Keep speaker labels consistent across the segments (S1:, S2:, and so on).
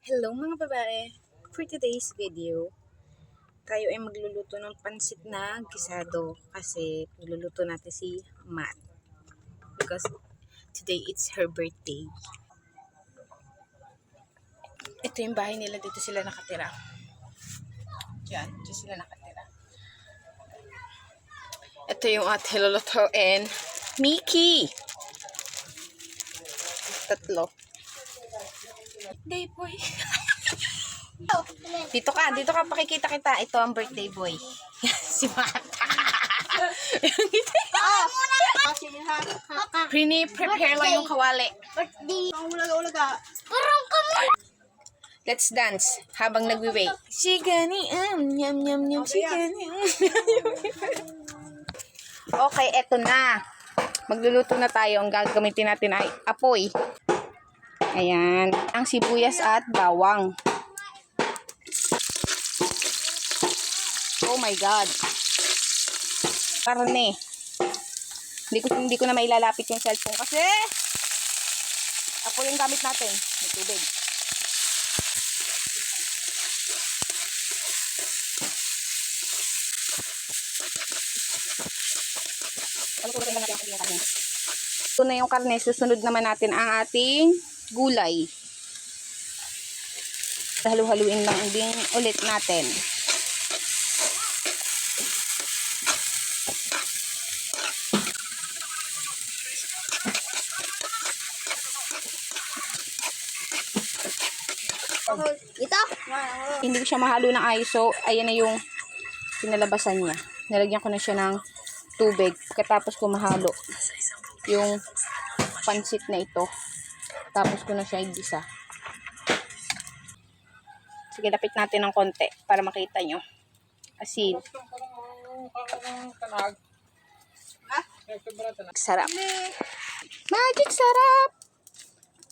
S1: Hello mga babae! For today's video, tayo ay magluluto ng pansit na gisado kasi magluluto natin si Matt because today it's her birthday. Ito yung bahay nila, dito sila nakatira. Dito sila nakatira. Ito yung ate lulutuin. Mickey! Tatlo. Day boy. Dito ka, pakikita kita. Ito ang birthday boy. Si Mata. Prepare lang yung kawali. Let's dance habang nagwi-wait. Shigani, nyam nyam nyam, shigani. Okay, eto na. Magluluto na tayo. Ang gagamitin natin ay apoy. Ayan, ang sibuyas at bawang. Oh my God. Karne. Hindi ko na mailalapit yung cellphone kasi apoy yung gamit natin. May tubig. Ito na yung karne. Susunod naman natin ang ating gulay. Halu-haluin lang din ulit natin.
S2: Ito?
S1: Hindi ko siya mahalo ng ayos. So, ayan na yung pinalabasan niya. Nalagyan ko na siya ng tubig. Katapos ko mahalo yung pansit na ito. Tapos ko na siya igisa. Sige, lapit natin ng konti para makita nyo. Asin. Sarap. Magic sarap!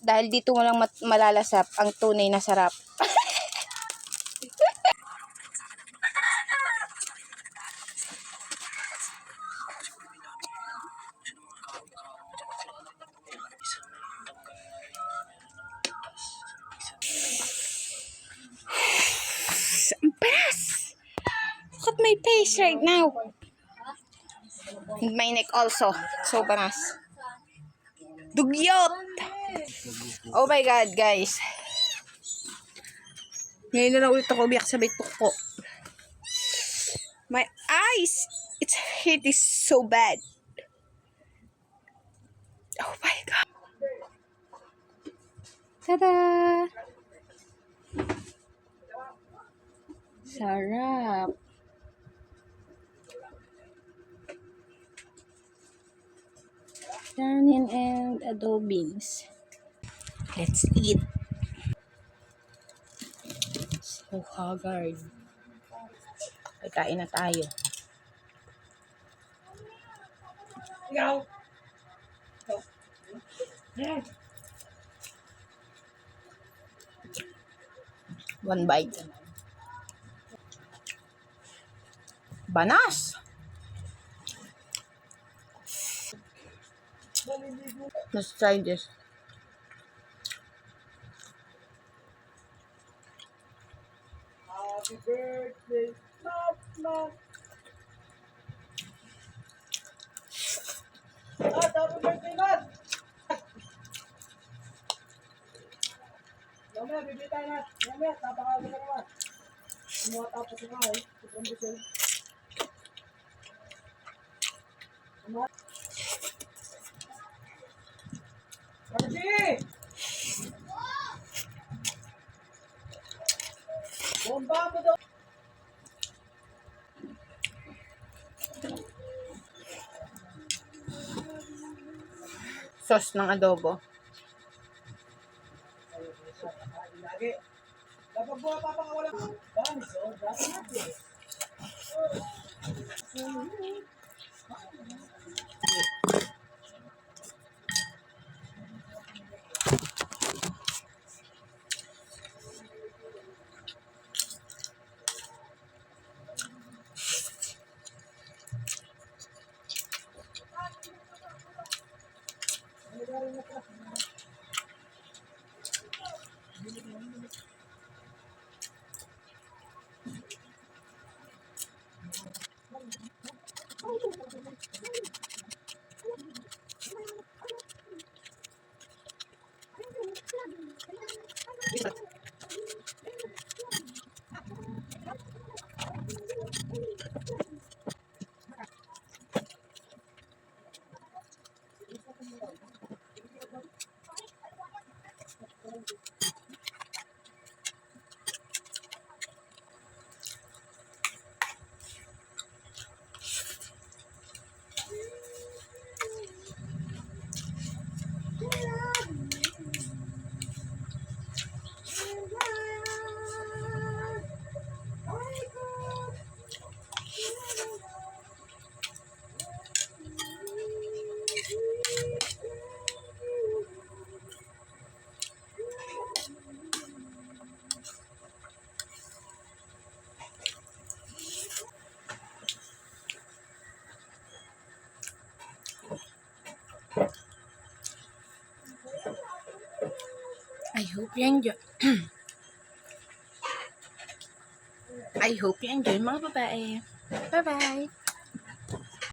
S1: Dahil dito mo lang malalasap ang tunay na sarap. Look at my face right now. And my neck also. So panas. Dugyot! Oh my God, guys. Ngayon na lang ulit ako umiyak sa bait ko. My eyes! It's hurting so bad. Oh my God. Tada! Sarap. Kanin and adobings. Let's eat. So haggard. Ay, kain na tayo. One bite. Banas! Let's try this.
S3: Happy birthday, Mama. Happy birthday, Mad. Mamaya, bibili tayo na. Mamaya, tapakain ka naman. Kumuha tapos ka eh. Sobrang busog. Archie! Bomba mo daw.
S1: Sauce ng adobo.
S3: Lagi. Dapat buha pa pang wala. Banso, dapat natin.
S1: I hope you enjoy. I hope you enjoy mga babae. Bye-bye!